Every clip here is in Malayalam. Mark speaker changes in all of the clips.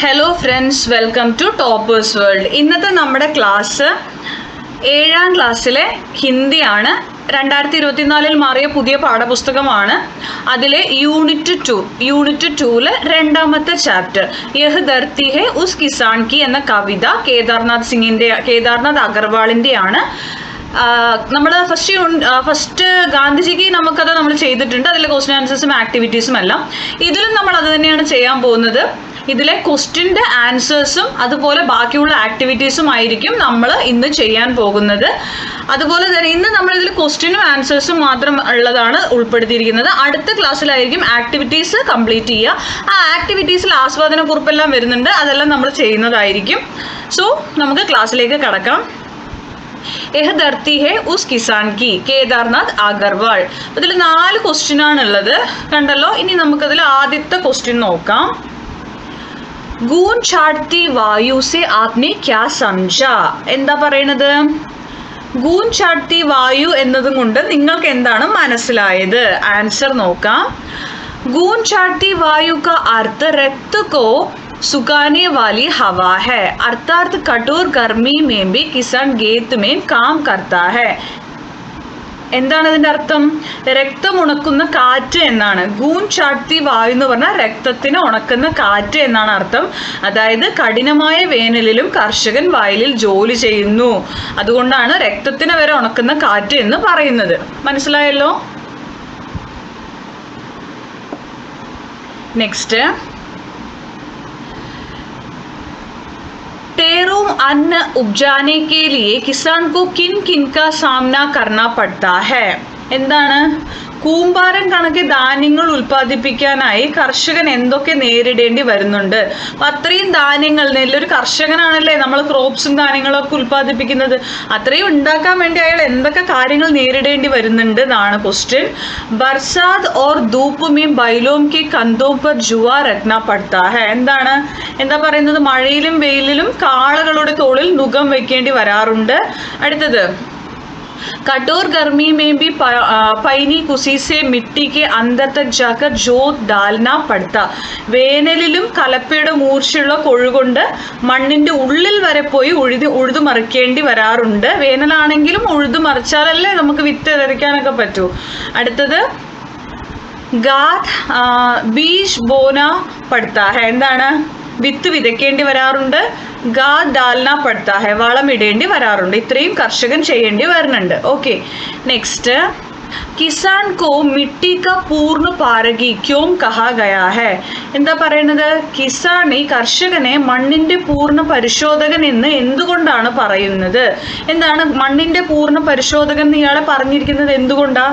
Speaker 1: Hello friends, welcome to toppers world. ഇന്നത്തെ നമ്മുടെ ക്ലാസ് 7ാം ക്ലാസ്സിലെ ഹിന്ദിയാണ്. 2024 മാറിയ പുതിയ പാഠപുസ്തകമാണ്. അതിലെ യൂണിറ്റ് 2 രണ്ടാമത്തെ ചാപ്റ്റർ യഹ് ധർത്തി ഹെ ഉസ് കിസാൻ കി എന്ന കവിത കേദാർനാഥ് അഗർവാളിൻ്റെയാണ്. നമ്മൾ ഫസ്റ്റ് ഗാന്ധിജിക്ക് നമുക്കത് നമ്മൾ ചെയ്തിട്ടുണ്ട്. അതിലെ ക്വസ്റ്റ്യൻ ആൻസേഴ്സും ആക്ടിവിറ്റീസും എല്ലാം ഇതിലും നമ്മൾ അത് തന്നെയാണ് ചെയ്യാൻ പോകുന്നത്. ഇതിലെ ക്വസ്റ്റ്യൻ്റെ ആൻസേഴ്സും അതുപോലെ ബാക്കിയുള്ള ആക്ടിവിറ്റീസും ആയിരിക്കും നമ്മൾ ഇന്ന് ചെയ്യാൻ പോകുന്നത്. അതുപോലെ തന്നെ ഇന്ന് നമ്മളിതിൽ ക്വസ്റ്റ്യനും ആൻസേഴ്സും മാത്രം ഉള്ളതാണ് ഉൾപ്പെടുത്തിയിരിക്കുന്നത്. അടുത്ത ക്ലാസ്സിലായിരിക്കും ആക്ടിവിറ്റീസ് കംപ്ലീറ്റ് ചെയ്യുക. ആ ആക്ടിവിറ്റീസിൽ ആസ്വാദനക്കുറിപ്പെല്ലാം വരുന്നുണ്ട്, അതെല്ലാം നമ്മൾ ചെയ്യുന്നതായിരിക്കും. സോ നമുക്ക് ക്ലാസ്സിലേക്ക് കടക്കാം. യഹ് ധർത്തി ഹെ ഉസ് കിസാൻ കി, കേദാർനാഥ് അഗർവാൾ. ഇതിൽ 4 ക്വസ്റ്റ്യൻ ആണുള്ളത്, കണ്ടല്ലോ. ഇനി നമുക്കതിൽ ആദ്യത്തെ ക്വസ്റ്റ്യൻ നോക്കാം. ഗൂൻ ചാട്തി വായു സെ ആപ്നെ ക്യാ സംജ. എന്താ പറയണത്? ഗൂൻ ചാട്തി വായു എന്നതും കൊണ്ട് നിങ്ങൾക്ക് എന്താണ് മനസ്സിലായത്? ആൻസർ നോക്കാം. ഗൂൻ ചാട്തി വായു का अर्थ रक्त को सुखाने वाली हवा है, अर्थात कठोर गर्मी में भी किसान खेत में काम करता है. എന്താണ് ഇതിൻ്റെ അർത്ഥം? രക്തം ഉണക്കുന്ന കാറ്റ് എന്നാണ്. ഗൂൻ ചാട്തി വായു എന്ന് പറഞ്ഞാൽ രക്തത്തിന് ഉണക്കുന്ന കാറ്റ് എന്നാണ് അർത്ഥം. അതായത് കഠിനമായ വേനലിലും കർഷകൻ വയലിൽ ജോലി ചെയ്യുന്നു, അതുകൊണ്ടാണ് രക്തത്തിന് വരെ ഉണക്കുന്ന കാറ്റ് എന്ന് പറയുന്നത്. മനസ്സിലായല്ലോ? നെക്സ്റ്റ്, टेरों अन्न उपजाने के लिए किसान को किन किन का सामना करना पड़ता है. എന്താണ്? കൂമ്പാരം കണക്ക് ധാന്യങ്ങൾ ഉൽപ്പാദിപ്പിക്കാനായി കർഷകൻ എന്തൊക്കെ നേരിടേണ്ടി വരുന്നുണ്ട്? അത്രയും ധാന്യങ്ങൾ, നെല്ലൊരു കർഷകനാണല്ലേ, നമ്മൾ ക്രോപ്സും ധാന്യങ്ങളൊക്കെ ഉൽപ്പാദിപ്പിക്കുന്നത്. അത്രയും ഉണ്ടാക്കാൻ വേണ്ടി അയാൾ എന്തൊക്കെ കാര്യങ്ങൾ നേരിടേണ്ടി വരുന്നുണ്ട് എന്നാണ് ക്വസ്റ്റ്യൻ. ബർസാത് ഓർ ധൂപ്പ് മീൻ ബൈലോം കി കന്തോം പർ ജുവാ രഖ്ന പഡ്താ ഹെ. എന്താ പറയുന്നത്? മഴയിലും വെയിലിലും കാളകളുടെ തോളിൽ നുകം വെക്കേണ്ടി വരാറുണ്ട്. അടുത്തത്, कठोर गर्मी में भी पैनी कुसी से मिट्टी के अंदर तक जाकर जोत डालना पड़ता. വേനലിലും കലപ്പയുടെ മൂർച്ചയുള്ള കൊഴുകൊണ്ട് മണ്ണിന്റെ ഉള്ളിൽ വരെ പോയി ഉഴുതു മറിക്കേണ്ടി വരാറുണ്ട്. വേനലാണെങ്കിലും ഉഴുതു മറിച്ചാലല്ലേ നമുക്ക് വിത്ത് വിതയ്ക്കാനൊക്കെ പറ്റൂ. അടുത്തത്, ഗാദ് ബീജ് ബോന പടുത്താ ഹെ. എന്താണ്? വിത്ത് വിതയ്ക്കേണ്ടി വരാറുണ്ട്. ഗാദ് ഡാൽന പടുത്താ ഹെ, വളമിടേണ്ടി വരാറുണ്ട്. ഇത്രയും കർഷകൻ ചെയ്യേണ്ടി വരുന്നുണ്ട്. ഓക്കെ, നെക്സ്റ്റ്, കിസാൻ കോ മിട്ടി കാ പൂർണ്ണ പാരഗി ക്യോം കഹാ ഗയാ ഹെ. എന്താ പറയുന്നത്? ഈ കർഷകനെ മണ്ണിന്റെ പൂർണ്ണ പരിശോധകൻ എന്ന് എന്തുകൊണ്ടാണ് പറയുന്നത്? എന്താണ് മണ്ണിന്റെ പൂർണ്ണ പരിശോധകൻ എന്ന് ഇയാളെ പറഞ്ഞിരിക്കുന്നത് എന്തുകൊണ്ടാ?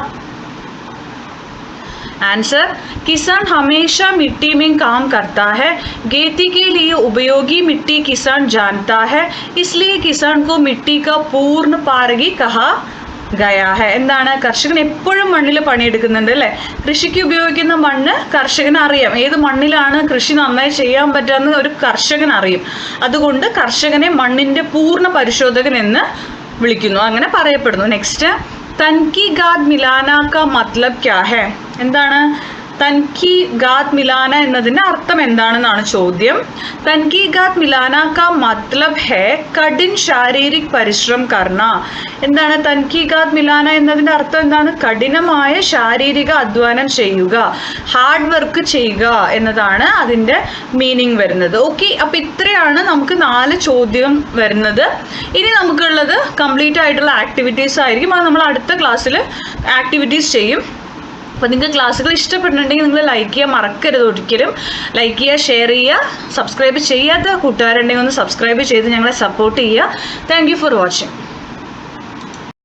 Speaker 1: आंसर, किसान हमेशा मिट्टी में काम करता है, खेती के लिए उपयोगी मिट्टी किसान जानता है, इसलिए किसान को मिट्टी का पूर्ण पारगी कहा गया है. എന്താണ്? കർഷകൻ എപ്പോഴും മണ്ണിൽ പണിയെടുക്കുന്നുണ്ട് അല്ലേ? കൃഷിക്ക് ഉപയോഗിക്കുന്ന മണ്ണ് കർഷകന് അറിയാം. ഏത് മണ്ണിലാണ് കൃഷി നന്നായി ചെയ്യാൻ പറ്റുമെന്ന് ഒരു കർഷകൻ അറിയും. അതുകൊണ്ട് കർഷകനെ മണ്ണിന്റെ പൂർണ്ണ പരിശോധകൻ എന്ന് വിളിക്കുന്നു, അങ്ങനെ പറയപ്പെടുന്നു. നെക്സ്റ്റ്, തൻകി ഗാദ് മിലാന കാ മത്ലബ് ക്യാ ഹെ. എന്താണ് തൻകി ഗാദ് മിലാന എന്നതിൻ്റെ അർത്ഥം എന്താണെന്നാണ് ചോദ്യം. തൻകി ഗാദ് മിലാന കാ മത്ലബ് ഹെ കഠിൻ ശാരീരിക് പരിശ്രമം കർണ. എന്താണ് തൻകി ഗാദ് മിലാന എന്നതിൻ്റെ അർത്ഥം എന്താണ്? കഠിനമായ ശാരീരിക അധ്വാനം ചെയ്യുക, ഹാർഡ് വർക്ക് ചെയ്യുക എന്നതാണ് അതിൻ്റെ മീനിങ് വരുന്നത്. ഓക്കെ, അപ്പം ഇത്രയാണ് നമുക്ക് 4 ചോദ്യം വരുന്നത്. ഇനി നമുക്കുള്ളത് കംപ്ലീറ്റ് ആയിട്ടുള്ള ആക്ടിവിറ്റീസ് ആയിരിക്കും. അത് നമ്മൾ അടുത്ത ക്ലാസ്സിൽ ആക്ടിവിറ്റീസ് ചെയ്യും. അപ്പോൾ നിങ്ങൾക്ക് ക്ലാസ്സുകൾ ഇഷ്ടപ്പെട്ടിട്ടുണ്ടെങ്കിൽ നിങ്ങൾ ലൈക്ക് ചെയ്യാൻ മറക്കരുത്. ഒരിക്കലും ലൈക്ക് ചെയ്യുക, ഷെയർ ചെയ്യുക. സബ്സ്ക്രൈബ് ചെയ്യാത്ത കൂട്ടുകാരുണ്ടെങ്കിൽ ഒന്ന് സബ്സ്ക്രൈബ് ചെയ്ത് ഞങ്ങളെ സപ്പോർട്ട് ചെയ്യുക. Thank you for watching.